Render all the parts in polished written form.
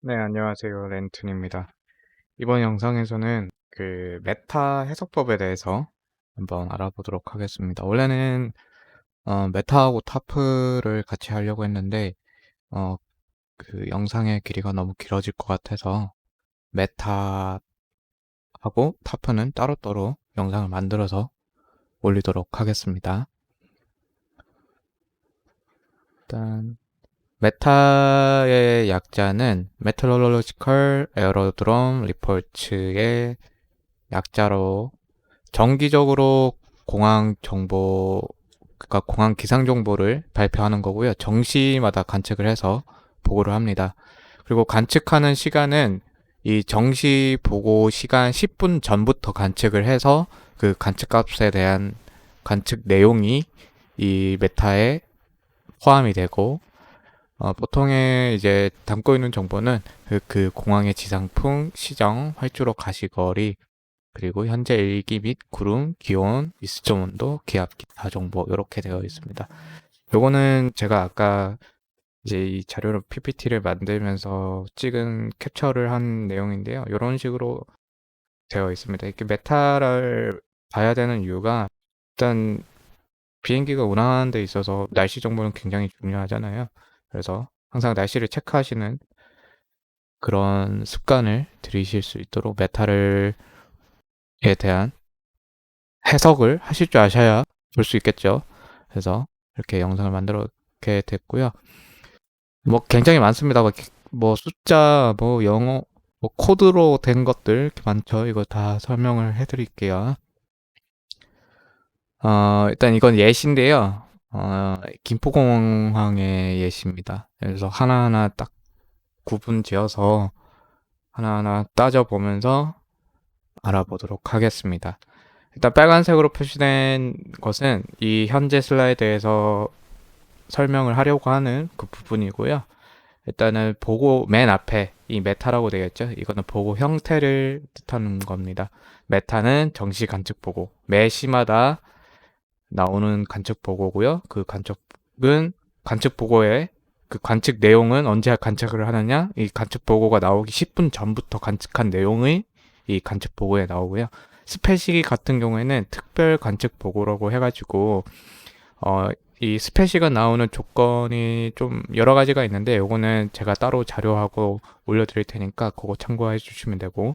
네, 안녕하세요. 렌튼입니다. 이번 영상에서는 그 메타 해석법에 대해서 한번 알아보도록 하겠습니다. 원래는 메타하고 타프를 같이 하려고 했는데 어, 그 영상의 길이가 너무 길어질 것 같아서 메타하고 타프는 따로따로 영상을 만들어서 올리도록 하겠습니다. 일단 메타의 약자는 메트로로지컬 에어로드롬 리포츠의 약자로 정기적으로 공항 정보, 그러니까 공항 기상 정보를 발표하는 거고요. 정시마다 관측을 해서 보고를 합니다. 그리고 관측하는 시간은 이 정시 보고 시간 10분 전부터 관측을 해서 그 관측 값에 대한 관측 내용이 이 메타에 포함이 되고, 보통의 이제 담고 있는 정보는 그 공항의 지상풍, 시정, 활주로 가시거리, 그리고 현재 일기 및 구름, 기온, 미스점 온도, 기압, 기타 정보 이렇게 되어 있습니다. 요거는 제가 아까 이제 이 자료를 PPT를 만들면서 찍은 캡처를 한 내용인데요. 이런 식으로 되어 있습니다. 이렇게 메타를 봐야 되는 이유가 일단 비행기가 운항하는 데 있어서 날씨 정보는 굉장히 중요하잖아요. 그래서 항상 날씨를 체크하시는 그런 습관을 들이실 수 있도록 메타를 에 대한 해석을 하실 줄 아셔야 볼 수 있겠죠. 그래서 이렇게 영상을 만들게 됐고요. 뭐 굉장히 많습니다. 뭐 숫자, 뭐 영어, 뭐 코드로 된 것들 이렇게 많죠. 이거 다 설명을 해드릴게요. 일단 이건 예시인데요. 김포공항의 예시입니다. 그래서 하나하나 딱 구분 지어서 하나하나 따져보면서 알아보도록 하겠습니다. 일단 빨간색으로 표시된 것은 이 현재 슬라이드에서 설명을 하려고 하는 그 부분이고요. 일단은 보고 맨 앞에 이 메타라고 되어 있죠. 이거는 보고 형태를 뜻하는 겁니다. 메타는 정시 관측 보고, 매 시마다 나오는 관측 보고고요. 그 관측은 관측 보고의 그 관측 내용은 언제 관측을 하느냐? 이 관측 보고가 나오기 10분 전부터 관측한 내용이 이 관측 보고에 나오고요. 스페시기 같은 경우에는 특별 관측 보고라고 해가지고 이 스페시가 나오는 조건이 좀 여러 가지가 있는데 요거는 제가 따로 자료하고 올려드릴 테니까 그거 참고해 주시면 되고,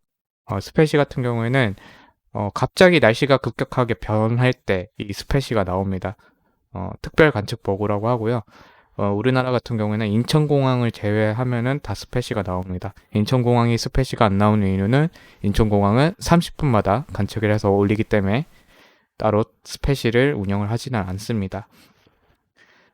스페시 같은 경우에는 갑자기 날씨가 급격하게 변할 때 이 스페시가 나옵니다. 특별 관측 보고라고 하고요. 우리나라 같은 경우에는 인천공항을 제외하면은 다 스페시가 나옵니다. 인천공항이 스페시가 안 나오는 이유는 인천공항은 30분마다 관측을 해서 올리기 때문에 따로 스페시를 운영을 하지는 않습니다.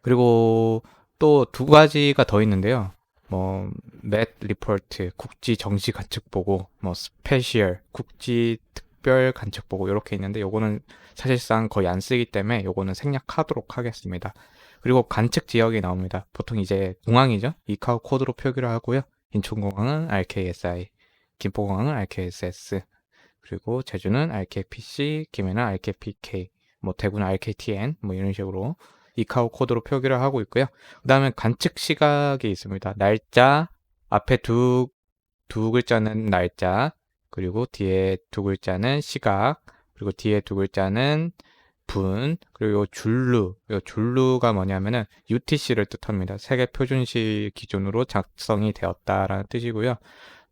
그리고 또 두 가지가 더 있는데요. 뭐, 맷 리포트, 국지 정시 관측 보고, 뭐, 스페셜, 국지 특별 관측 보고, 이렇게 있는데, 요거는 사실상 거의 안 쓰기 때문에 요거는 생략하도록 하겠습니다. 그리고 관측 지역이 나옵니다. 보통 이제 공항이죠. 이카우 코드로 표기를 하고요. 인천공항은 RKSI, 김포공항은 RKSS, 그리고 제주는 RKPC, 김해는 RKPK, 뭐 대구는 RKTN, 뭐 이런 식으로 이카우 코드로 표기를 하고 있고요. 그 다음에 관측 시각이 있습니다. 날짜, 앞에 두 글자는 날짜, 그리고 뒤에 두 글자는 시각, 그리고 뒤에 두 글자는 분, 그리고 줄루. 이 줄루가 뭐냐면은 UTC를 뜻합니다. 세계 표준시 기준으로 작성이 되었다라는 뜻이고요.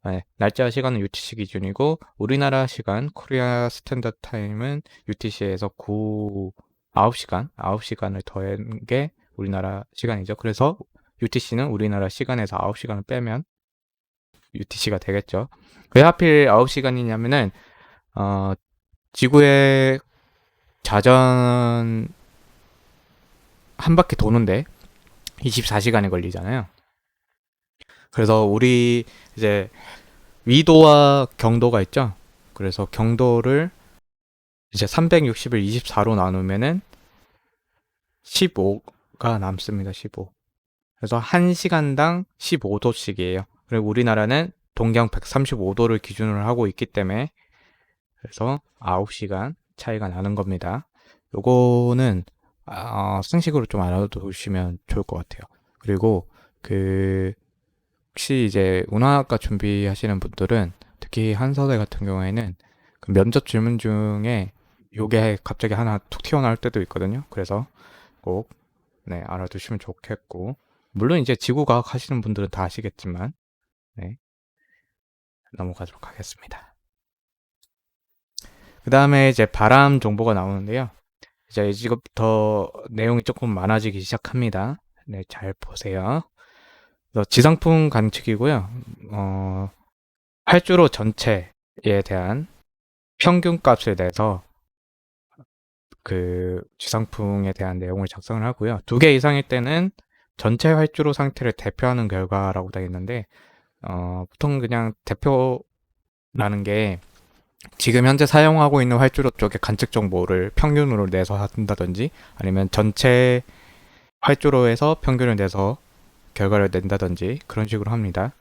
네, 날짜 시간은 UTC 기준이고 우리나라 시간 코리아 스탠더드 타임은 UTC에서 9시간을 더한 게 우리나라 시간이죠. 그래서 UTC는 우리나라 시간에서 9시간을 빼면 UTC가 되겠죠. 왜 하필 9시간이냐면은 어, 지구의 자전 한 바퀴 도는데 24시간이 걸리잖아요. 그래서 우리 이제 위도와 경도가 있죠. 그래서 경도를 이제 360을 24로 나누면은 15가 남습니다. 15. 그래서 1시간당 15도씩이에요. 그리고 우리나라는 동경 135도를 기준으로 하고 있기 때문에 그래서 9시간 차이가 나는 겁니다. 요거는 상식으로 좀 알아두시면 좋을 것 같아요. 그리고 그 혹시 이제 운항학과 준비하시는 분들은 특히 한서대 같은 경우에는 그 면접 질문 중에 요게 갑자기 하나 툭 튀어나올 때도 있거든요. 그래서 꼭 네, 알아두시면 좋겠고, 물론 이제 지구과학 하시는 분들은 다 아시겠지만, 네, 넘어가도록 하겠습니다. 그 다음에 이제 바람 정보가 나오는데요. 이제 이제부터 내용이 조금 많아지기 시작합니다. 네, 잘 보세요. 지상풍 관측이고요. 활주로 전체에 대한 평균 값을 내서 그 지상풍에 대한 내용을 작성을 하고요. 2개 이상일 때는 전체 활주로 상태를 대표하는 결과라고 되어 있는데, 보통 그냥 대표라는 게 지금 현재 사용하고 있는 활주로 쪽의 관측 정보를 평균으로 내서 한다든지, 아니면 전체 활주로에서 평균을 내서 결과를 낸다든지 그런 식으로 합니다.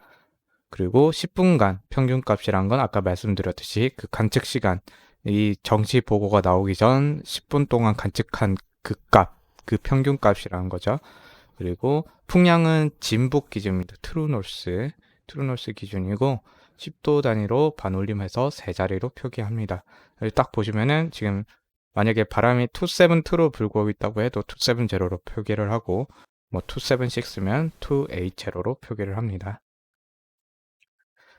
그리고 10분간 평균값이란 건 아까 말씀드렸듯이 그 관측 시간, 이 정시 보고가 나오기 전 10분 동안 관측한 그 값, 그 평균값이라는 거죠. 그리고 풍량은 진북 기준입니다. 트루노스 기준이고 10도 단위로 반올림해서 세 자리로 표기합니다. 딱 보시면은 지금 만약에 바람이 272로 불고 있다고 해도 270로 표기를 하고, 뭐 276면 280로 표기를 합니다.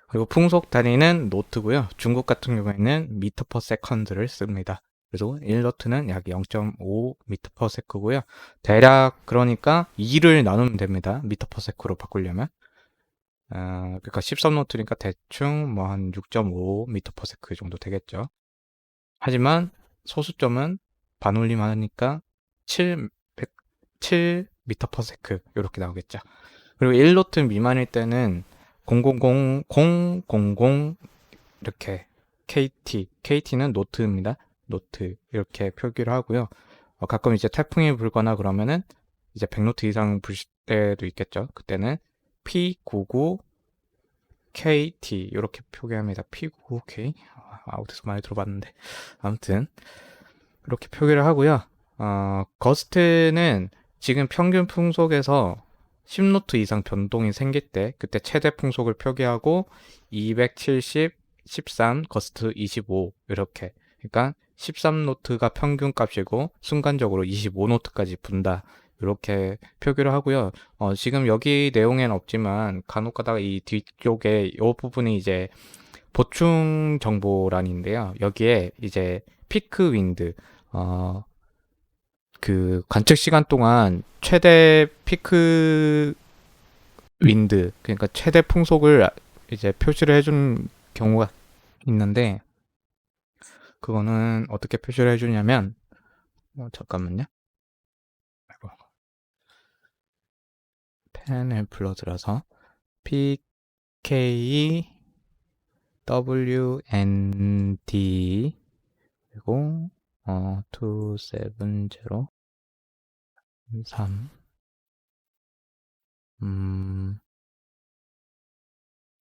그리고 풍속 단위는 노트고요. 중국 같은 경우에는 미터 퍼 세컨드를 씁니다. 그래서 1노트는 약 0.5 미터 퍼 세크고요. 대략 그러니까 2를 나누면 됩니다. 미터 퍼 세크로 바꾸려면. 그러니까 13노트니까 대충 뭐 한 6.5 미터 퍼 세크 정도 되겠죠. 하지만 소수점은 반올림 하니까 7 미터 퍼 세크 이렇게 나오겠죠. 그리고 1노트 미만일 때는 000 이렇게 KT는 노트입니다. 노트 이렇게 표기를 하고요. 가끔 이제 태풍이 불거나 그러면은 이제 100노트 이상 불 때도 있겠죠. 그때는 P99 KT 이렇게 표기합니다. P99K 어디서 많이 들어봤는데 아무튼 이렇게 표기를 하고요. 거스트는 지금 평균 풍속에서 10노트 이상 변동이 생길 때 그때 최대 풍속을 표기하고 270, 13, 거스트 25 이렇게, 그러니까 13노트가 평균 값이고 순간적으로 25노트까지 분다 이렇게 표기를 하고요. 지금 여기 내용에는 없지만 간혹 가다가 이 뒤쪽에 이 부분이 이제 보충 정보란인데요. 여기에 이제 피크 윈드, 그 관측 시간 동안 최대 피크 윈드, 그러니까 최대 풍속을 이제 표시를 해준 경우가 있는데, 그거는 어떻게 표시를 해주냐면, 잠깐만요. 아이고. 펜을 불러들어서 PK WND 그리고 270 3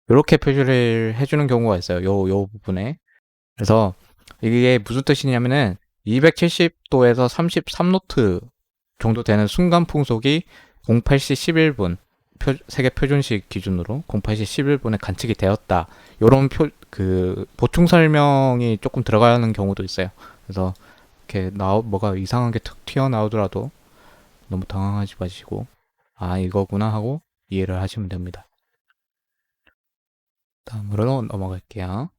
이렇게 표시를 해주는 경우가 있어요. 요 부분에. 그래서 이게 무슨 뜻이냐면은 270도에서 33노트 정도 되는 순간 풍속이 08시 11분 세계 표준시 기준으로 08시 11분에 관측이 되었다. 요런 그 보충 설명이 조금 들어가는 경우도 있어요. 그래서 이렇게 뭐가 이상한 게 툭 튀어나오더라도 너무 당황하지 마시고, 아, 이거구나 하고 이해를 하시면 됩니다. 다음으로 넘어갈게요.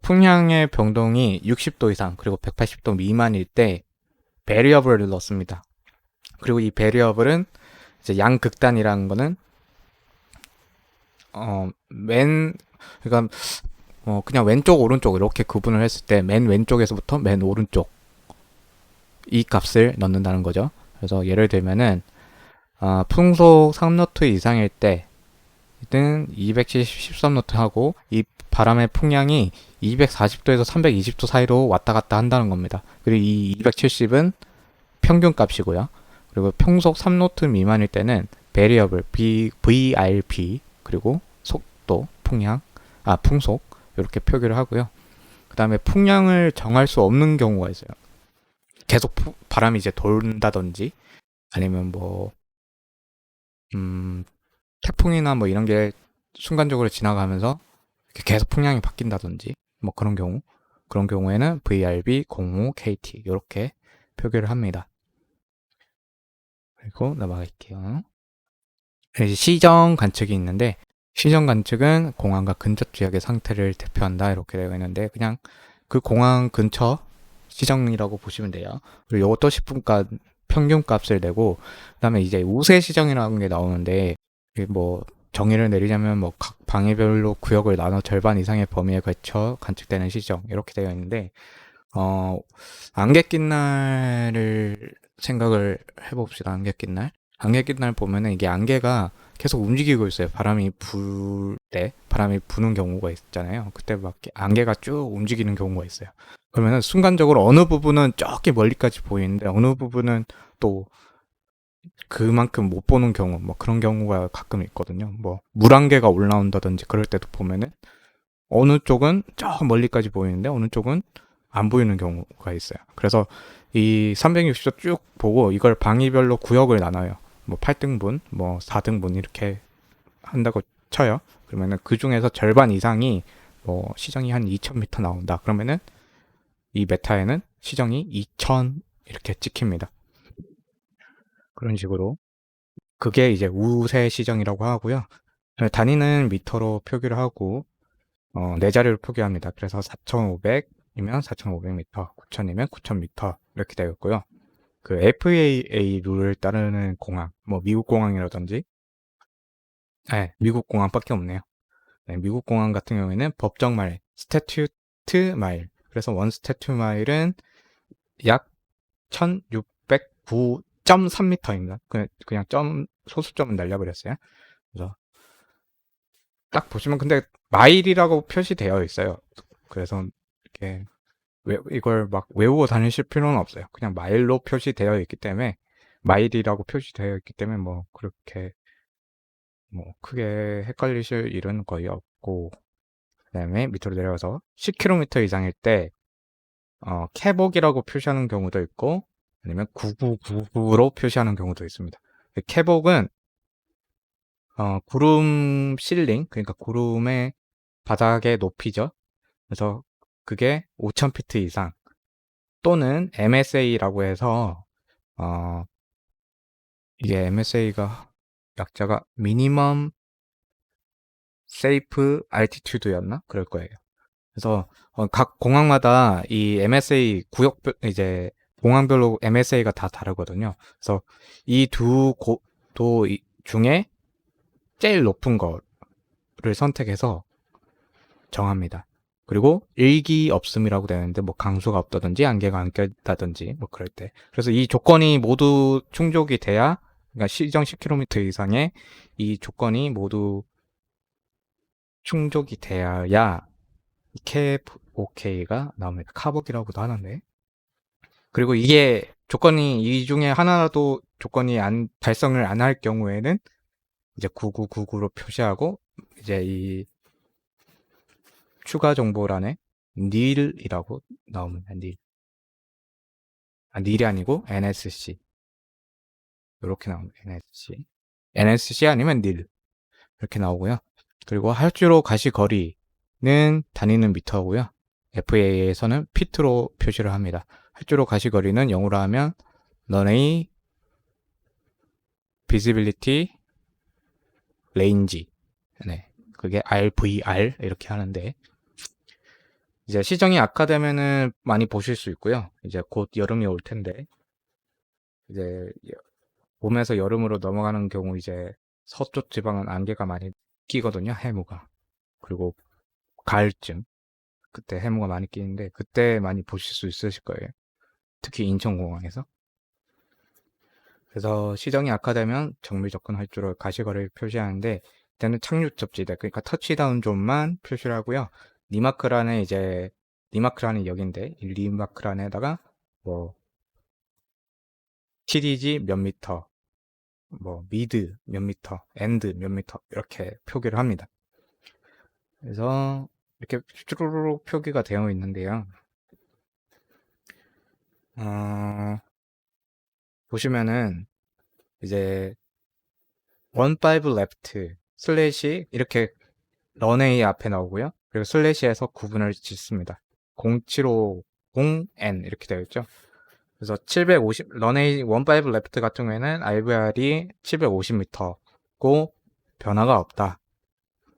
풍량의 변동이 60도 이상 그리고 180도 미만일 때 베리어블을 넣습니다. 그리고 이 베리어블은 이제 양극단이라는 거는 그러니까 그냥 왼쪽 오른쪽 이렇게 구분을 했을 때 맨 왼쪽에서부터 맨 오른쪽 이 값을 넣는다는 거죠. 그래서 예를 들면은 풍속 3노트 이상일 때는 270 13노트 하고 이 바람의 풍량이 240도에서 320도 사이로 왔다 갔다 한다는 겁니다. 그리고 이 270은 평균 값이고요. 그리고 풍속 3노트 미만일 때는 베리어블 VRP 그리고 속도, 풍속 이렇게 표기를 하고요. 그 다음에 풍량을 정할 수 없는 경우가 있어요. 계속 바람이 이제 돈다든지 아니면 뭐 태풍이나 뭐 이런 게 순간적으로 지나가면서 계속 풍량이 바뀐다든지 뭐 그런 경우에는 VRB 05 KT 이렇게 표기를 합니다. 그리고 넘어갈게요. 이제 시정 관측이 있는데 시정 관측은 공항과 근처 지역의 상태를 대표한다 이렇게 되어 있는데 그냥 그 공항 근처 시정이라고 보시면 돼요. 그리고 이것도 10분간 평균 값을 내고 그다음에 이제 우세 시정이라는 게 나오는데 뭐 정의를 내리자면 뭐 각 방해별로 구역을 나눠 절반 이상의 범위에 걸쳐 관측되는 시정 이렇게 되어 있는데 안개 낀 날을 생각을 해봅시다. 안개 낀 날. 안개 낀 날 보면은 이게 안개가 계속 움직이고 있어요. 바람이 불 때, 바람이 부는 경우가 있잖아요. 그때 막 안개가 쭉 움직이는 경우가 있어요. 그러면은 순간적으로 어느 부분은 저기 멀리까지 보이는데 어느 부분은 또 그만큼 못 보는 경우, 뭐 그런 경우가 가끔 있거든요. 뭐 물안개가 올라온다든지 그럴 때도 보면은 어느 쪽은 저 멀리까지 보이는데 어느 쪽은 안 보이는 경우가 있어요. 그래서 이 360도 쭉 보고 이걸 방위별로 구역을 나눠요. 뭐 8등분, 뭐 4등분 이렇게 한다고 쳐요. 그러면은 그 중에서 절반 이상이 뭐 시정이 한 2000m 나온다. 그러면은 이 메타에는 시정이 2000 이렇게 찍힙니다. 그런 식으로 그게 이제 우세 시정이라고 하고요. 단위는 미터로 표기를 하고 네 자리로 표기합니다. 그래서 4,500이면 4,500m, 9,000이면 9,000m 이렇게 되어 있고요. 그 FAA 룰을 따르는 공항, 뭐 미국 공항이라든지, 네, 미국 공항밖에 없네요. 네, 미국 공항 같은 경우에는 법정 마일, 스태튜트 마일. 그래서 원 스태튜 마일은 약 1,609.3m입니다. 그냥 소수점은 날려버렸어요. 그래서 딱 보시면 근데 마일이라고 표시되어 있어요. 그래서 이렇게 이걸 막 외우고 다니실 필요는 없어요. 그냥 마일로 표시되어 있기 때문에 마일이라고 표시되어 있기 때문에 뭐 그렇게 뭐 크게 헷갈리실 일은 거의 없고 그다음에 밑으로 내려가서 10km 이상일 때 캐복이라고 표시하는 경우도 있고 아니면 9999로 표시하는 경우도 있습니다. 캐복은 구름 실링 그러니까 구름의 바닥의 높이죠. 그래서 그게 5,000피트 이상 또는 MSA라고 해서 이게 MSA가 약자가 미니멈 세이프 알티튜드였나? 그럴 거예요. 그래서 각 공항마다 이 MSA 구역별 이제 공항별로 MSA가 다 다르거든요. 그래서 이 두 도 중에 제일 높은 거를 선택해서 정합니다. 그리고 일기 없음이라고 되는데 뭐 강수가 없다든지 안개가 안 꼈다든지 뭐 그럴 때 그래서 이 조건이 모두 충족이 돼야 그러니까 시정 10km 이상의 이 조건이 모두 충족이 되어야 KFOK가 나옵니다. 카복이라고도 하는데 그리고 이게 조건이 이 중에 하나라도 조건이 달성을 안 할 경우에는 이제 9999로 표시하고 이제 이 추가 정보란에 nil이라고 나옵니다. nil. nil이 아니고 NSC. 이렇게 나옵니다. NSC. NSC 아니면 nil. 이렇게 나오고요. 그리고 활주로 가시거리는 단위는 미터고요. FAA에서는 피트로 표시를 합니다. 활주로 가시거리는 0으로 하면 너의 visibility range. 네. 그게 RVR 이렇게 하는데 이제 시정이 악화되면은 많이 보실 수 있고요. 이제 곧 여름이 올 텐데 이제 봄에서 여름으로 넘어가는 경우 이제 서쪽 지방은 안개가 많이 끼거든요. 해무가. 그리고 가을쯤 그때 해무가 많이 끼는데 그때 많이 보실 수 있으실 거예요. 특히 인천공항에서. 그래서 시정이 악화되면 정밀 접근할 줄을 가시거리를 표시하는데 이때는 착륙 접지대 그러니까 터치다운 존만 표시를 하고요. 리마크란에 이제 리마크란이 여긴데 이 리마크란에다가 뭐 TDG 몇 미터 뭐 미드 몇 미터 엔드 몇 미터 이렇게 표기를 합니다. 그래서 이렇게 쭈루룩 표기가 되어 있는데요. 보시면은 이제 15 left 슬래시 이렇게 런A 앞에 나오고요. 그리고 슬래시에서 구분을 짓습니다. 0750N 이렇게 되어 있죠. 그래서 750 런A 15 레프트 같은 경우에는 IVR이 750m고 변화가 없다.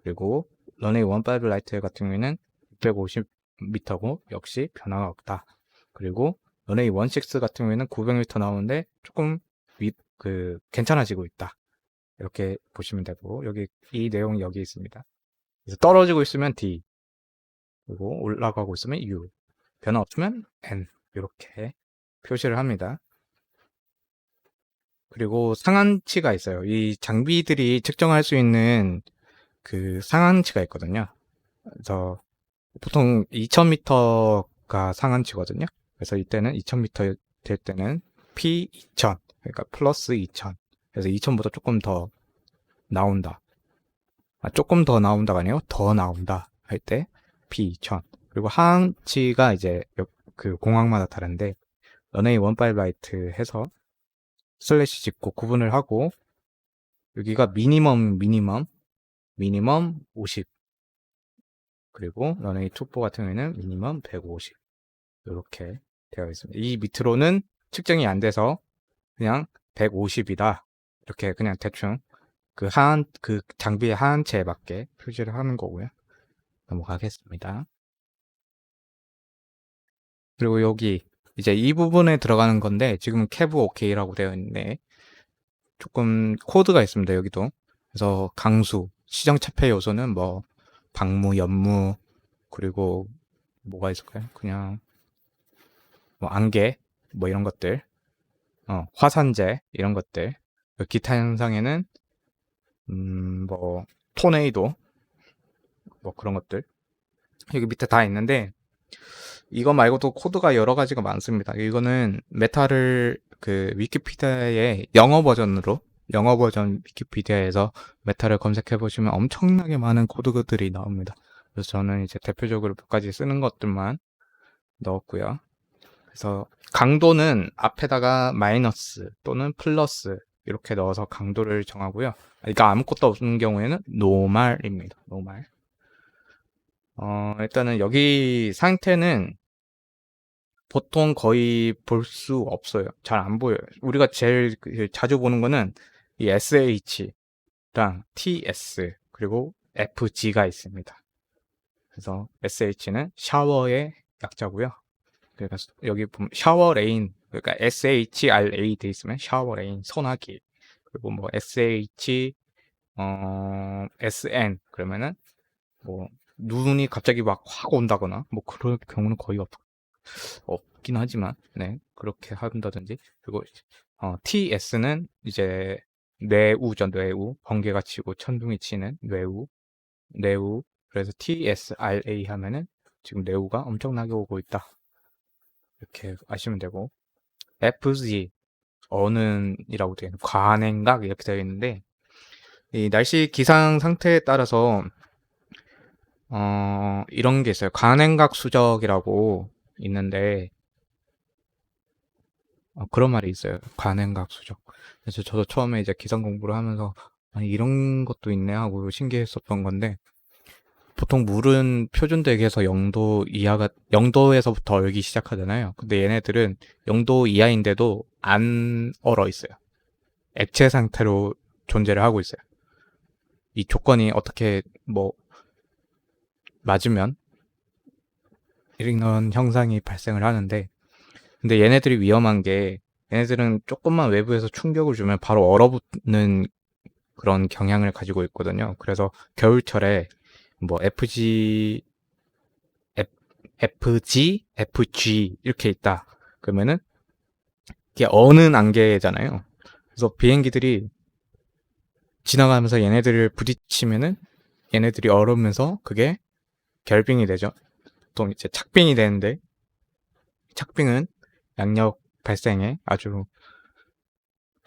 그리고 런A 15 라이트 같은 경우에는 650m고 역시 변화가 없다. 그리고 런A 16 같은 경우에는 900m 나오는데 조금 괜찮아지고 있다. 이렇게 보시면 되고 여기 이 내용이 여기 있습니다. 그래서 떨어지고 있으면 D, 그리고 올라가고 있으면 U, 변화 없으면 N 이렇게 표시를 합니다. 그리고 상한치가 있어요. 이 장비들이 측정할 수 있는 그 상한치가 있거든요. 그래서 보통 2000m가 상한치거든요. 그래서 이때는 2000m 될 때는 P2000, 그러니까 플러스 2000. 그래서 2000보다 조금 더 나온다. 조금 더 나온다가 아니에요. 더 나온다 할 때 P2000. 그리고 하한치가 이제 그 공항마다 다른데 런웨이 15 라이트 해서 슬래시 짓고 구분을 하고 여기가 미니멈 50, 그리고 런웨이 24 같은 경우에는 미니멈 150 이렇게 되어 있습니다. 이 밑으로는 측정이 안 돼서 그냥 150이다 이렇게 그냥 대충 그 장비의 하한체에 맞게 표시를 하는 거고요. 넘어가겠습니다. 그리고 여기 이제 이 부분에 들어가는 건데 지금 캐브 OK라고 되어 있는데 조금 코드가 있습니다. 여기도. 그래서 강수, 시정차폐 요소는 뭐 방무, 연무, 그리고 뭐가 있을까요? 그냥 뭐 안개, 뭐 이런 것들, 화산재 이런 것들. 기타 현상에는 뭐 토네이도, 뭐 그런 것들 여기 밑에 다 있는데 이거 말고도 코드가 여러 가지가 많습니다. 이거는 메타를 그 위키피디아의 영어 버전 위키피디아에서 메타를 검색해 보시면 엄청나게 많은 코드들이 나옵니다. 그래서 저는 이제 대표적으로 몇 가지 쓰는 것들만 넣었고요. 그래서 강도는 앞에다가 마이너스 또는 플러스 이렇게 넣어서 강도를 정하고요. 그러니까 아무것도 없는 경우에는 노말입니다. 노말. 일단은 여기 상태는 보통 거의 볼 수 없어요. 잘 안 보여요. 우리가 제일 자주 보는 거는 이 SH랑 TS 그리고 FG가 있습니다. 그래서 SH는 샤워의 약자고요. 그러니까 여기 보면 샤워 레인, 그러니까 SHRA 돼 있으면 샤워 레인 소나기, 그리고 뭐 SN 그러면은 뭐 눈이 갑자기 막 확 온다거나 뭐 그런 경우는 거의 없긴 하지만 네 그렇게 한다든지. 그리고 TS는 이제 뇌우죠. 뇌우, 번개가 치고 천둥이 치는 뇌우. 그래서 TSRA 하면은 지금 뇌우가 엄청나게 오고 있다 이렇게 아시면 되고, FG 어는이라고 되어 있는 관행각 이렇게 되어 있는데 이 날씨 기상 상태에 따라서 이런 게 있어요. 관행각 수적이라고 있는데 그런 말이 있어요. 관행각 수적. 그래서 저도 처음에 이제 기상 공부를 하면서 아니 이런 것도 있네 하고 신기했었던 건데, 보통 물은 표준 대기에서 0도에서부터 얼기 시작하잖아요. 근데 얘네들은 0도 이하인데도 안 얼어 있어요. 액체 상태로 존재를 하고 있어요. 이 조건이 어떻게 뭐 맞으면 이런 현상이 발생을 하는데, 근데 얘네들이 위험한 게 얘네들은 조금만 외부에서 충격을 주면 바로 얼어붙는 그런 경향을 가지고 있거든요. 그래서 겨울철에 뭐 FG 이렇게 있다. 그러면은 이게 어는 안개잖아요. 그래서 비행기들이 지나가면서 얘네들을 부딪히면은 얘네들이 얼으면서 그게 결빙이 되죠. 보통 이제 착빙이 되는데 착빙은 양력 발생에 아주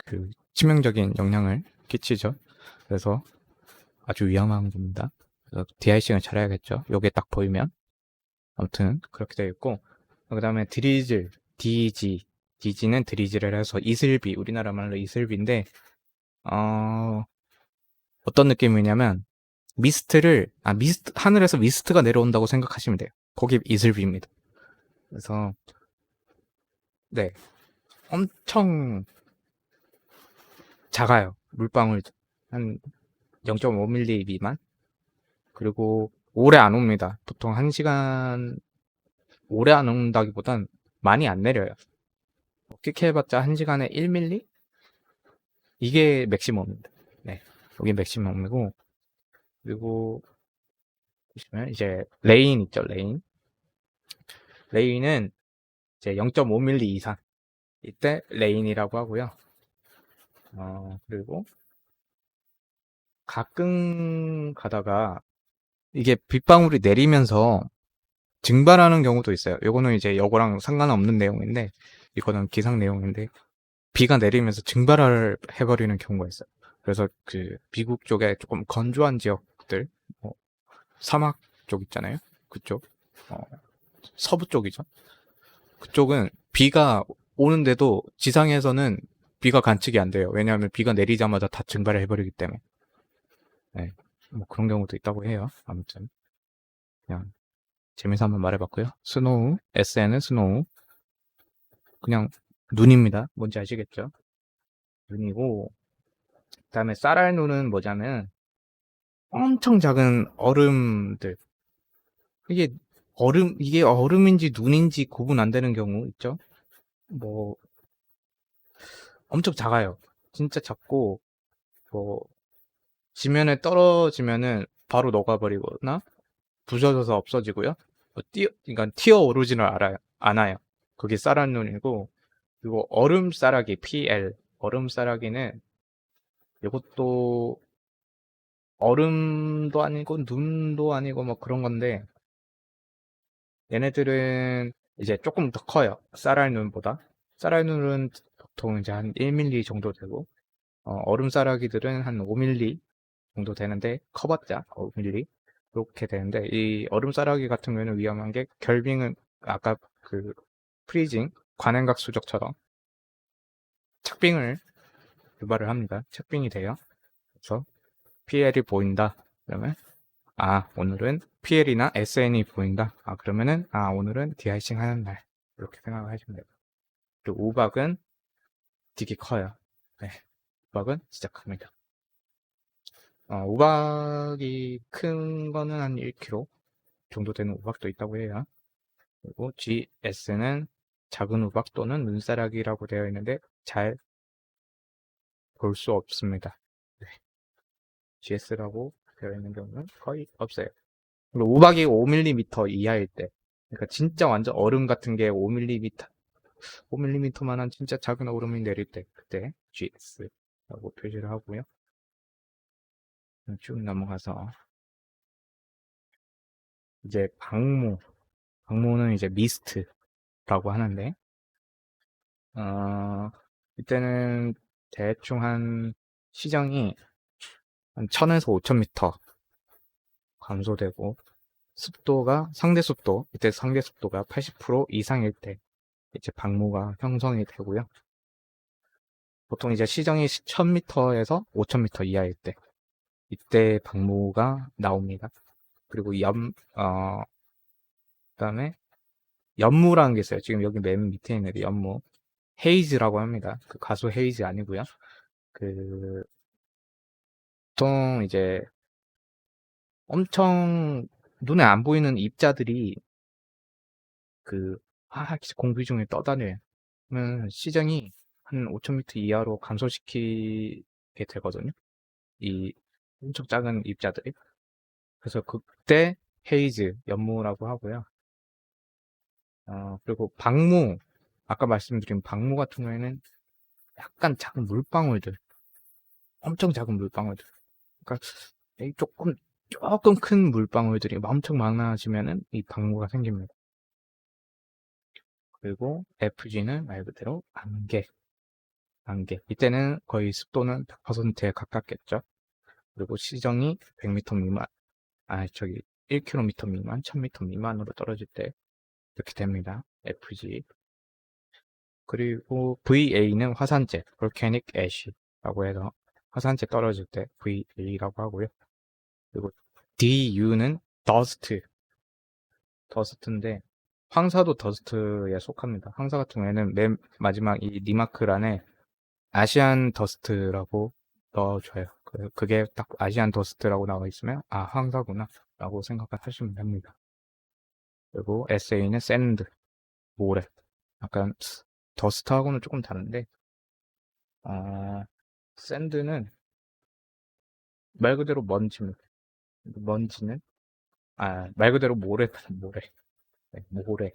그 치명적인 영향을 끼치죠. 그래서 아주 위험한 겁니다. 그래서 DIC는 잘해야겠죠. 요게 딱 보이면. 아무튼 그렇게 되어 있고, 그 다음에 드리즐, DG는 드리즐을 해서 이슬비, 우리나라 말로 이슬비인데 어떤 느낌이냐면 하늘에서 미스트가 내려온다고 생각하시면 돼요. 거기 이슬비입니다. 그래서, 네. 엄청 작아요. 물방울. 한 0.5mm 미만? 그리고 오래 안 옵니다. 보통 1시간, 오래 안 온다기보단 많이 안 내려요. 어떻게 해봤자 1시간에 1mm? 이게 맥시멈입니다. 네. 여기 맥시멈이고, 그리고, 보시면 이제 레인 있죠, 레인. 레인은 이제 0.5mm 이상. 이때 레인이라고 하고요. 그리고 가끔 가다가 이게 빗방울이 내리면서 증발하는 경우도 있어요. 요거는 이제 요거랑 상관없는 내용인데, 이거는 기상 내용인데, 비가 내리면서 증발을 해버리는 경우가 있어요. 그래서 그 미국 쪽에 조금 건조한 지역들, 뭐 사막 쪽 있잖아요. 그쪽, 어, 서부 쪽이죠. 그쪽은 비가 오는데도 지상에서는 비가 관측이 안 돼요. 왜냐하면 비가 내리자마자 다 증발을 해버리기 때문에. 네. 뭐 그런 경우도 있다고 해요. 아무튼 그냥 재미서 한번 말해봤고요. 스노우, SN은 스노우. 그냥 눈입니다. 뭔지 아시겠죠? 눈이고, 그다음에 쌀알 눈은 뭐냐면 엄청 작은 얼음들. 이게 이게 얼음인지 눈인지 구분 안 되는 경우 있죠? 뭐 엄청 작아요. 진짜 작고, 뭐 지면에 떨어지면은 바로 녹아버리거나 부서져서 없어지고요. 그러니까 튀어 오르지는 않아요. 그게 쌀알 눈이고, 그리고 얼음 쌀아기 PL, 얼음 쌀아기는 이것도 얼음도 아니고 눈도 아니고 뭐 그런 건데, 얘네들은 이제 조금 더 커요. 쌀알 눈보다. 쌀알 눈은 보통 이제 한 1mm 정도 되고, 얼음 쌀아기들은 한 5mm 정도 되는데, 커봤자 5mm 이렇게 되는데, 이 얼음 쌀아기 같은 경우에는 위험한 게 결빙은 아까 그 프리징 관행각 수적처럼 착빙을 유발을 합니다. 착빙이 돼요. 그래서 PL이 보인다. 그러면 오늘은 PL이나 SN이 보인다. 그러면은 오늘은 디아이싱 하는 날. 이렇게 생각을 하시면 돼요. 그리고 우박은 되게 커요. 네, 우박은 진짜 큽니다. 우박이 큰 거는 한 1kg 정도 되는 우박도 있다고 해요. 그리고 GS는 작은 우박 또는 눈사락이라고 되어 있는데 잘 볼 수 없습니다. 네, GS라고 되어 있는 경우는 거의 없어요. 그리고 우박이 5mm 이하일 때, 그러니까 진짜 완전 얼음 같은 게 5mm, 5mm만한 진짜 작은 얼음이 내릴 때, 그때 GS라고 표시를 하고요. 쭉 넘어가서 이제 방무는 이제 미스트라고 하는데, 이때는 대충 한 시정이 한 1000에서 5000m 감소되고, 이때 상대 습도가 80% 이상일 때 이제 방무가 형성이 되고요. 보통 이제 시정이 1000m에서 5000m 이하일 때 이때 방무가 나옵니다. 그리고 그다음에 연무라는 게 있어요. 지금 여기 맨 밑에 있는 게 연무. 헤이즈라고 합니다. 그 가수 헤이즈 아니고요. 그 보통 이제 엄청 눈에 안 보이는 입자들이 공기 중에 떠다녀요. 그러면 시정이 한 5000m 이하로 감소시키게 되거든요. 이 엄청 작은 입자들이. 그래서 그때 헤이즈, 연무라고 하고요. 그리고 아까 말씀드린 방무 같은 경우에는 약간 작은 물방울들, 엄청 작은 물방울들. 그러니까 이 조금 큰 물방울들이 엄청 많아지면은 이 방무가 생깁니다. 그리고 FG는 말 그대로 안개. 이때는 거의 습도는 100%에 가깝겠죠. 그리고 시정이 100m 미만, 1km 미만, 1000m 미만으로 떨어질 때 이렇게 됩니다. FG. 그리고 VA는 화산재, Volcanic Ash라고 해서 화산재 떨어질 때 VA라고 하고요. 그리고 DU는 더스트인데 황사도 더스트에 속합니다. 황사 같은 경우에는 맨 마지막 이 리마크란에 아시안 더스트라고 넣어줘요. 그게 딱 아시안 더스트라고 나와 있으면 아 황사구나 라고 생각하시면 됩니다. 그리고 SA는 샌드, 모래. 약간 더스트하고는 조금 다른데 샌드는 말 그대로 먼지입니다. 먼지는 말 그대로 모래. 네, 모래.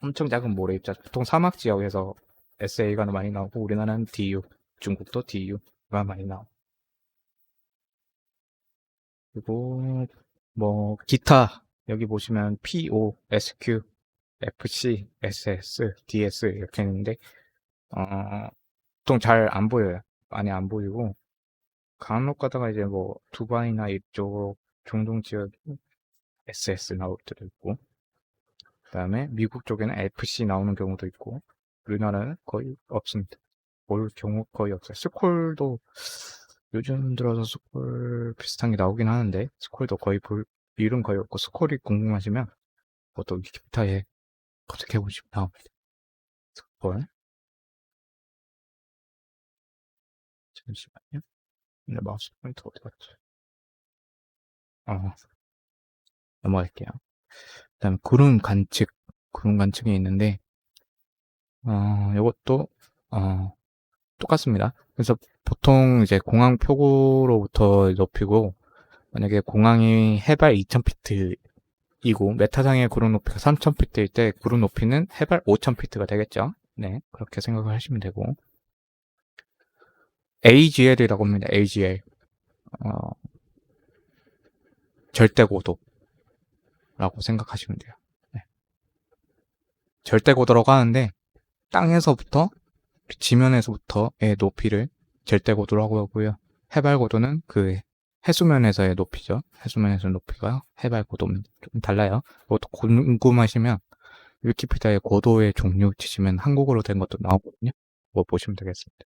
엄청 작은 모래 입자. 보통 사막 지역에서 SA가 많이 나오고 우리나라는 DU, 중국도 DU가 많이 나오고. 그리고 뭐 기타 여기 보시면 PO, SQ, FC, SS, DS 이렇게 있는데 보통 잘 안 보여요. 많이 안 보이고 간혹 가다가 이제 뭐 두바이나 이쪽 중동 지역 SS 나올 때도 있고 그다음에 미국 쪽에는 FC 나오는 경우도 있고 우리나라는 거의 없습니다. 볼 경우 거의 없어요. 스콜도 요즘 들어서 스콜 비슷한 게 나오긴 하는데 스콜도 거의 볼 일은 거의 없고 스콜이 궁금하시면 그것도 위키피디아에 검색해 보시면 나옵니다. 스콜 잠시만요. 내 마우스 포인터 어디 갔지? 넘어갈게요. 그다음에 구름 관측이 있는데 이것도 똑같습니다. 그래서 보통 이제 공항 표고로부터 높이고 만약에 공항이 해발 2000피트이고 메타상의 구름 높이가 3000피트일 때 구름 높이는 해발 5000피트가 되겠죠. 네, 그렇게 생각을 하시면 되고 AGL이라고 합니다. AGL 절대고도라고 생각하시면 돼요. 네. 절대고도라고 하는데 땅에서부터 지면에서부터의 높이를 절대고도라고 하고요. 해발고도는 그 해수면에서의 높이죠. 해수면에서의 높이가 해발고도입니다. 좀 달라요. 그것도 궁금하시면 위키피디아에 고도의 종류 치시면 한국어로 된 것도 나오거든요. 그거 보시면 되겠습니다.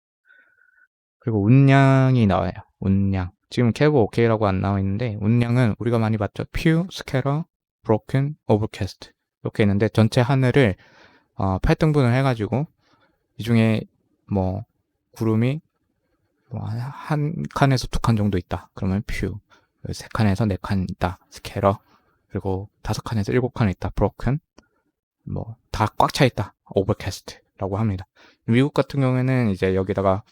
그리고 운량이 나와요. 운량. 지금 캐브 오케이라고 안 나와 있는데 운량은 우리가 많이 봤죠. 퓨, 스캐러, 브로큰, 오버캐스트 이렇게 있는데 전체 하늘을 8등분을 해가지고 이 중에 뭐 구름이 뭐 한 칸에서 두 칸 정도 있다. 그러면 퓨. 세 칸에서 네 칸 있다. 스캐러. 그리고 다섯 칸에서 일곱 칸 있다. 브로큰. 뭐 다 꽉 차 있다. 오버캐스트라고 합니다. 미국 같은 경우에는 이제 여기다가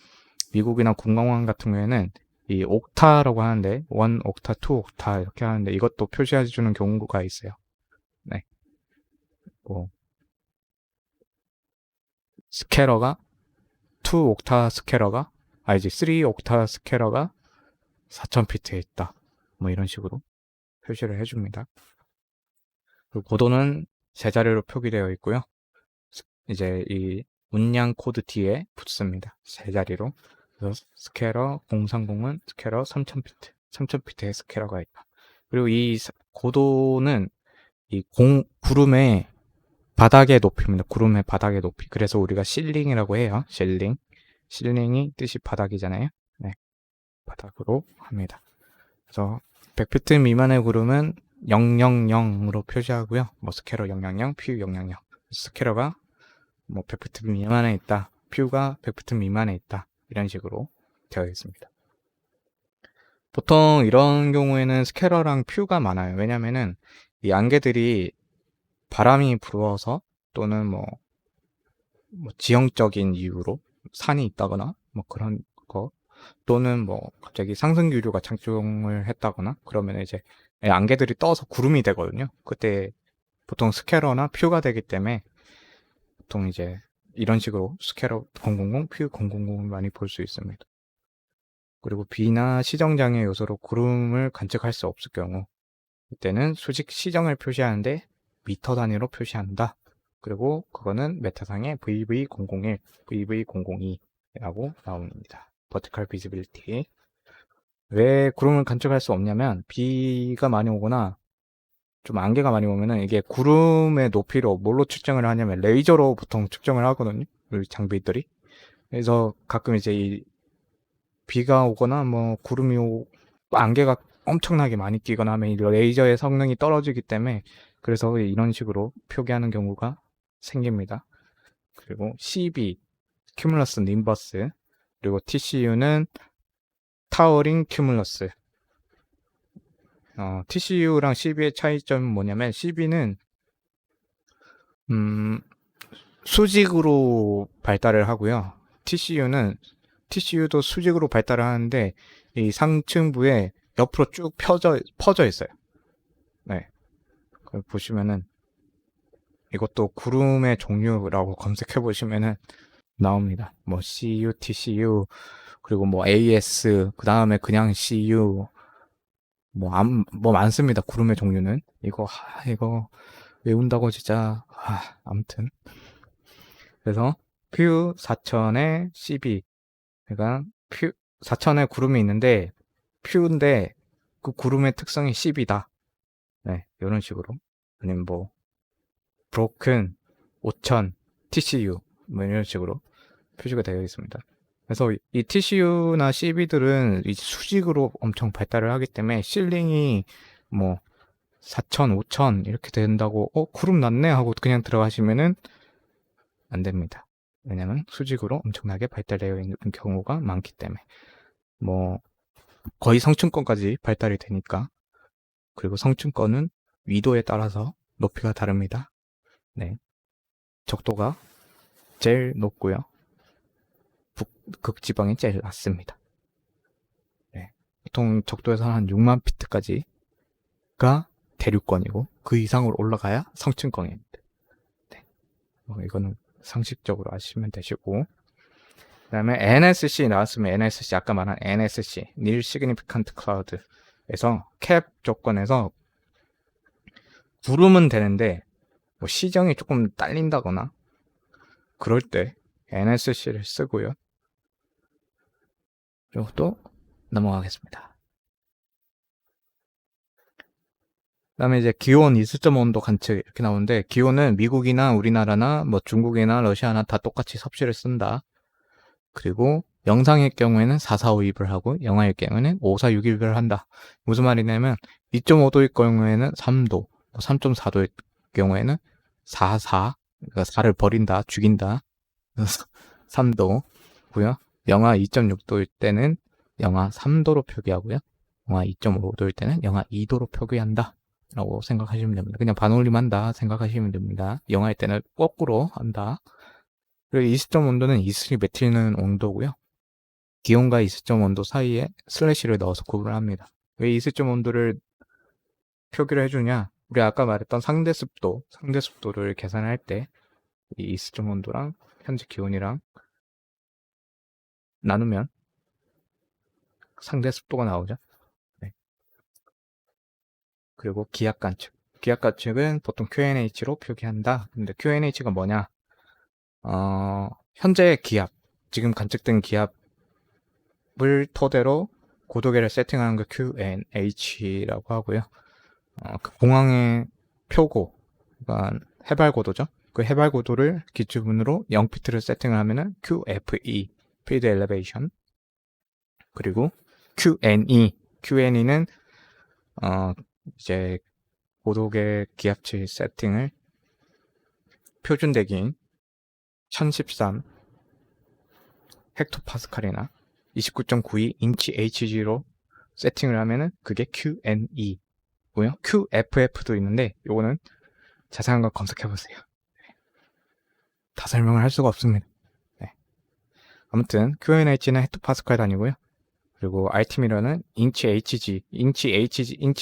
미국이나 공항 같은 경우에는 이 옥타라고 하는데 1 옥타, 2 옥타 이렇게 하는데 이것도 표시해 주는 경우가 있어요. 네. 뭐 스캐러가 2 옥타 스캐러가 이제 3 옥타 스캐러가 4000피트에 있다. 뭐 이런 식으로 표시를 해줍니다. 그리고 고도는 세 자리로 표기되어 있고요. 이제 이 문양 코드 뒤에 붙습니다. 세 자리로. 그래서 스캐러 030은 스캐러 3000피트, 3000피트의 스캐러가 있다. 그리고 이 고도는 이 구름의 바닥의 높이입니다. 구름의 바닥의 높이. 그래서 우리가 실링이라고 해요. 실링이 뜻이 바닥이잖아요. 네, 바닥으로 합니다. 그래서 100피트 미만의 구름은 000으로 표시하고요. 뭐 스캐러 000, 퓨 000. 스캐러가 뭐 100피트 미만에 있다. 퓨가 100피트 미만에 있다. 이런 식으로 되어 있습니다. 보통 이런 경우에는 스캐러랑 퓨가 많아요. 왜냐면은 이 안개들이 바람이 불어서 또는 뭐 지형적인 이유로 산이 있다거나 뭐 그런 거 또는 뭐 갑자기 상승기류가 작동을 했다거나 그러면 이제 안개들이 떠서 구름이 되거든요. 그때 보통 스캐러나 퓨가 되기 때문에 보통 이제 이런 식으로 스캐러 000, 퓨 000을 많이 볼 수 있습니다. 그리고 비나 시정장애 요소로 구름을 관측할 수 없을 경우 이때는 수직 시정을 표시하는데 미터 단위로 표시한다. 그리고 그거는 메타상의 VV001, VV002라고 나옵니다. Vertical Visibility. 왜 구름을 관측할 수 없냐면 비가 많이 오거나 좀 안개가 많이 오면은 이게 구름의 높이로 뭘로 측정을 하냐면 레이저로 보통 측정을 하거든요. 우리 장비들이. 그래서 가끔 이제 이 비가 오거나 뭐 안개가 엄청나게 많이 끼거나 하면 이 레이저의 성능이 떨어지기 때문에 그래서 이런 식으로 표기하는 경우가 생깁니다. 그리고 CB, 큐뮬러스 님버스, 그리고 TCU는 타워링 큐뮬러스. TCU랑 CB의 차이점은 뭐냐면 CB는 수직으로 발달을 하고요. TCU도 수직으로 발달을 하는데 이 상층부에 옆으로 쭉 퍼져 있어요. 네. 그걸 보시면은 이것도 구름의 종류라고 검색해 보시면은 나옵니다. 뭐 CU, TCU, 그리고 뭐 AS, 그 다음에 그냥 CU, 뭐 많습니다. 구름의 종류는. 이거 외운다고 진짜, 아무튼. 그래서 퓨 4000에 CB. 그러니까 퓨 4000에 구름이 있는데 퓨인데 그 구름의 특성이 CB다. 네, 이런 식으로. 아니면 뭐 브로큰 5000 TCU 뭐 이런 식으로 표시가 되어 있습니다. 그래서 이 TCU나 CB들은 이 수직으로 엄청 발달을 하기 때문에 실링이 뭐 4000, 5000 이렇게 된다고 구름 났네 하고 그냥 들어가시면은 안 됩니다. 왜냐면 수직으로 엄청나게 발달되어 있는 경우가 많기 때문에 뭐 거의 성층권까지 발달이 되니까. 그리고 성층권은 위도에 따라서 높이가 다릅니다. 네, 적도가 제일 높고요. 극지방이 제일 낮습니다. 네, 보통 적도에서 한 6만 피트까지가 대륙권이고 그 이상으로 올라가야 성층권입니다. 네, 이거는 상식적으로 아시면 되시고, 그 다음에 NSC 나왔으면 NSC, 아까 말한 NSC, Near Significant Cloud에서 캡 조건에서 구름은 되는데 뭐 시정이 조금 딸린다거나 그럴 때 NSC를 쓰고요. 그리고 또 넘어가겠습니다. 그 다음에 이제 기온, 이슬점 온도 관측 이렇게 나오는데, 기온은 미국이나 우리나라나 뭐 중국이나 러시아나 다 똑같이 섭씨를 쓴다. 그리고 영상의 경우에는 445입을 하고 영화의 경우에는 546입을 한다. 무슨 말이냐면 2.5도일 경우에는 3도, 3.4도일 경우에는 44, 그러니까 4를 버린다, 죽인다. 3도고요. 영하 2.6도일 때는 영하 3도로 표기하고요. 영하 2.5도일 때는 영하 2도로 표기한다 라고 생각하시면 됩니다. 그냥 반올림한다 생각하시면 됩니다. 영하일 때는 거꾸로 한다. 그리고 이슬점 온도는 이슬이 맺히는 온도고요. 기온과 이슬점 온도 사이에 슬래시를 넣어서 구분을 합니다. 왜 이슬점 온도를 표기를 해주냐? 우리 아까 말했던 상대 습도를 계산할 때 이 이슬점 온도랑 현재 기온이랑 나누면 상대 습도가 나오죠. 네. 그리고 기압 관측. 기압 관측은 보통 QNH로 표기한다. 근데 QNH가 뭐냐? 현재 기압, 지금 관측된 기압을 토대로 고도계를 세팅하는 거 QNH라고 하고요. 그 공항의 표고, 그러니까 해발 고도죠. 그 해발 고도를 기준으로 0피트를 세팅을 하면은 QFE, Field Elevation. 그리고 QNE는 이제 고도계 기압치 세팅을 표준 대기인 1013 헥토파스칼이나 29.92 인치 HG로 세팅을 하면은 그게 QNE고요. QFF도 있는데 요거는 자세한 거 검색해 보세요. 다 설명을 할 수가 없습니다. 네. 아무튼 QNH는 헥토파스칼 단위고요. 그리고 RT미러는 인치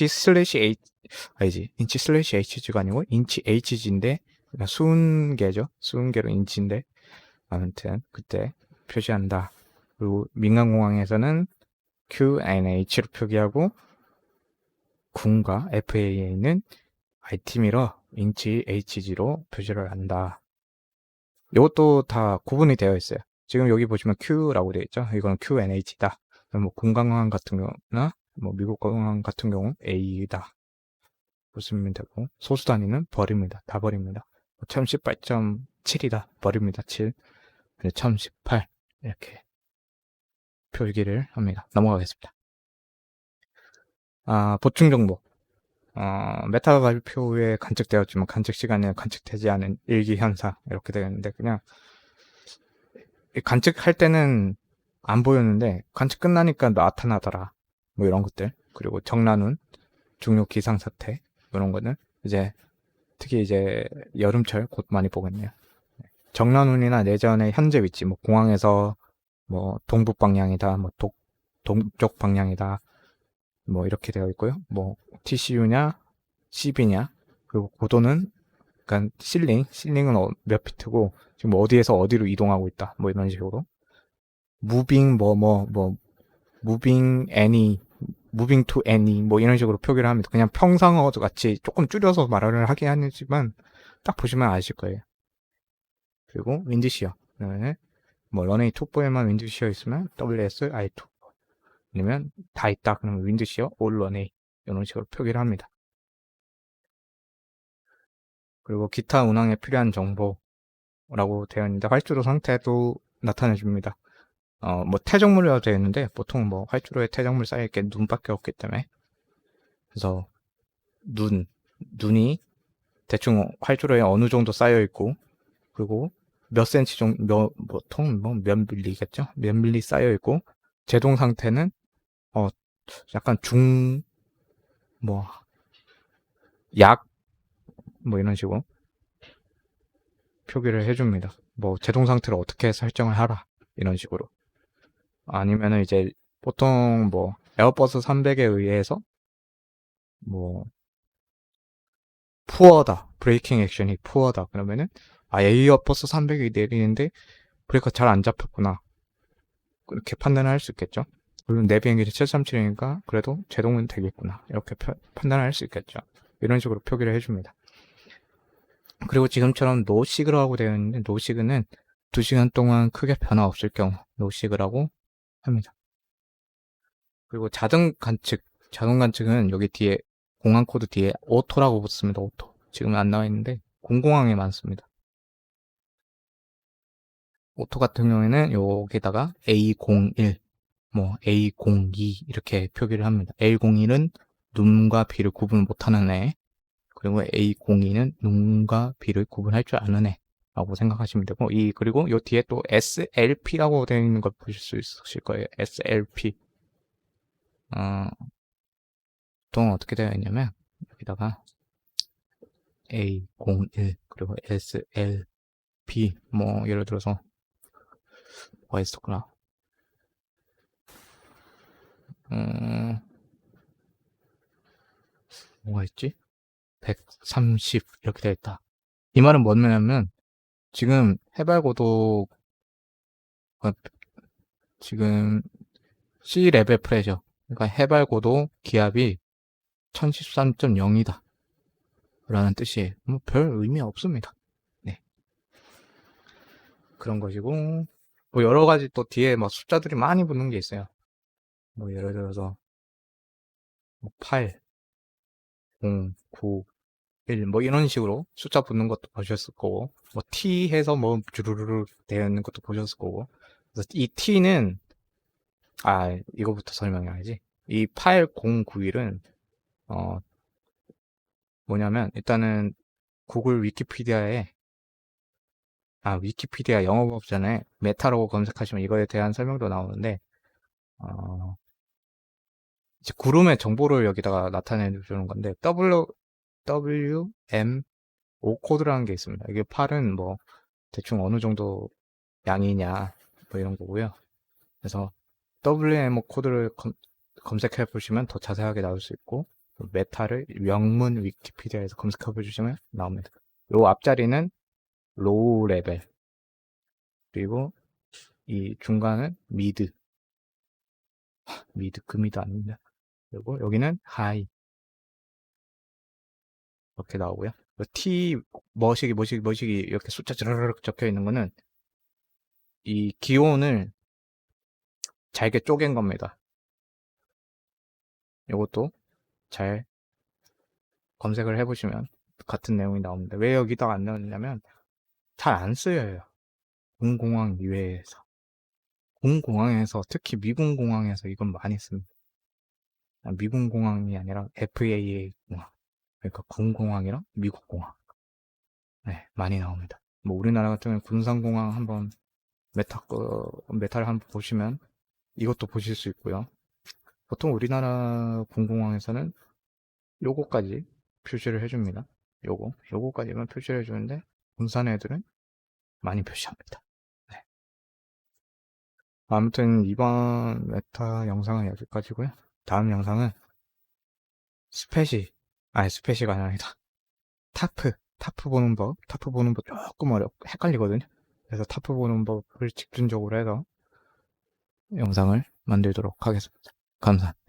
슬래시 HG가 아니고 인치 HG인데, 그러니까 수은계죠. 수은계로 인치인데, 아무튼 그때 표시한다. 그리고 민간공항에서는 QNH로 표기하고 군과 FAA는 RT미러 인치 HG로 표시를 한다. 이것도 다 구분이 되어 있어요. 지금 여기 보시면 Q라고 되어 있죠. 이거는 QNH다. 뭐 공항 같은 경우나 뭐 미국 공항 같은 경우 A다 보시면 되고, 소수 단위는 버립니다. 다 버립니다. 1018.7이다 버립니다. 7. 1018 이렇게 표기를 합니다. 넘어가겠습니다. 보충 정보. 메타 발표 후에 관측되었지만 관측 시간에 관측되지 않은 일기 현상 이렇게 되어 있는데 그냥 관측할 때는 안 보였는데 관측 끝나니까 나타나더라. 뭐 이런 것들. 그리고 정란운, 중요 기상 사태 이런 거는 이제 특히 이제 여름철 곧 많이 보겠네요. 정란운이나 내전의 현재 위치, 뭐 공항에서 뭐 동북 방향이다, 뭐 동쪽 방향이다, 뭐 이렇게 되어 있고요. 뭐 TCU냐, CB냐, 그리고 고도는 그러니까 실링은 몇 피트고 지금 어디에서 어디로 이동하고 있다, 뭐 이런 식으로 무빙 무빙 any 무빙 투 any 뭐 이런 식으로 표기를 합니다. 그냥 평상어 같이 조금 줄여서 말을 하긴 하지만 딱 보시면 아실 거예요. 그리고 윈드시어 그러면 뭐 런웨이 톱보에만 윈드시어 있으면 WSI2 아니면 다 있다 그러면 윈드시어 올 런웨이 이런 식으로 표기를 합니다. 그리고 기타 운항에 필요한 정보라고 되어 있는데 활주로 상태도 나타내 줍니다. 뭐 퇴적물이라고 되어 있는데 보통 뭐 활주로에 퇴적물 쌓여있게 눈밖에 없기 때문에 그래서 눈이 대충 활주로에 어느 정도 쌓여있고 그리고 몇 센치 정도 보통 몇 밀리겠죠? 몇 밀리 쌓여있고 제동 상태는 약간 뭐 약 뭐 이런 식으로 표기를 해줍니다. 뭐 제동 상태를 어떻게 설정을 하라 이런 식으로 아니면은 이제 보통 뭐 에어버스 300에 의해서 뭐 푸어다 브레이킹 액션이 푸어다 그러면은 에어버스 300이 내리는데 브레이크가 잘 안 잡혔구나 그렇게 판단을 할 수 있겠죠. 물론 내 비행기는 737이니까 그래도 제동은 되겠구나 이렇게 판단을 할 수 있겠죠. 이런 식으로 표기를 해줍니다. 그리고 지금처럼 노시그라고 되어 있는데 노시그는 2시간 동안 크게 변화 없을 경우 노시그라고 합니다. 그리고 자동 관측은 여기 뒤에 공항 코드 뒤에 오토라고 붙습니다. 오토. 지금은 안 나와 있는데 공공항에 많습니다. 오토 같은 경우에는 여기다가 A01, 뭐 A02 이렇게 표기를 합니다. A01은 눈과 귀를 구분 못하는 애, 그리고 A02는 눈과 귀를 구분할 줄 아는 애라고 생각하시면 되고 그리고 요 뒤에 또 SLP라고 되어 있는 걸 보실 수 있으실 거예요. SLP. 보통 어떻게 되어 있냐면 여기다가 A01 그리고 SLP 뭐 예를 들어서 뭐가 있었구나. 뭐가 있지? 130 이렇게 되어 있다. 이 말은 뭐냐면 지금 해발고도 지금 C 레벨 프레셔 그러니까 해발고도 기압이 1013.0이다 라는 뜻이에요. 뭐 별 의미 없습니다. 네, 그런 것이고 뭐 여러 가지 또 뒤에 막 숫자들이 많이 붙는 게 있어요. 뭐 예를 들어서 8, 0, 9, 1, 뭐 이런 식으로 숫자 붙는 것도 보셨을 거고, 뭐 T 해서 뭐 주르르르 되어 있는 것도 보셨을 거고, 그래서 이 T는, 이거부터 설명해야지. 이 8091은, 뭐냐면, 일단은 구글 위키피디아에, 위키피디아 영어 버전에 메타라고 검색하시면 이거에 대한 설명도 나오는데, 어, 이제 구름의 정보를 여기다가 나타내 주는 건데, WM5 코드라는 게 있습니다. 이게 8은 뭐, 대충 어느 정도 양이냐, 뭐 이런 거고요. 그래서 WMO 코드를 검색해 보시면 더 자세하게 나올 수 있고, 메타를 명문 위키피디아에서 검색해 보시면 나옵니다. 요 앞자리는 로우 레벨, 그리고 이 중간은 미드, 미드 아닙니다. 그리고 여기는 하이, 이렇게 나오고요. T, 머시기 이렇게 숫자 르르륵 적혀 있는 거는 이 기온을 잘게 쪼갠 겁니다. 이것도 잘 검색을 해보시면 같은 내용이 나옵니다. 왜 여기다가 안 넣었냐면 잘 안 쓰여요. 공공항 이외에서. 공공항에서 특히 미군 공항에서 이건 많이 씁니다. 미군 공항이 아니라 FAA 공항. 그러니까 군 공항이랑 미국 공항. 네, 많이 나옵니다. 뭐 우리나라 같은 경우는 군산공항 한번 메타를 한번 보시면 이것도 보실 수 있고요. 보통 우리나라 군공항에서는 요거까지 표시를 해줍니다. 요거까지만 표시를 해주는데 군산 애들은 많이 표시합니다. 네. 아무튼 이번 메타 영상은 여기까지고요. 다음 영상은 스페시가 아니다. 타프 보는 법 조금 헷갈리거든요. 그래서 타프 보는 법을 집중적으로 해서 영상을 만들도록 하겠습니다. 감사합니다.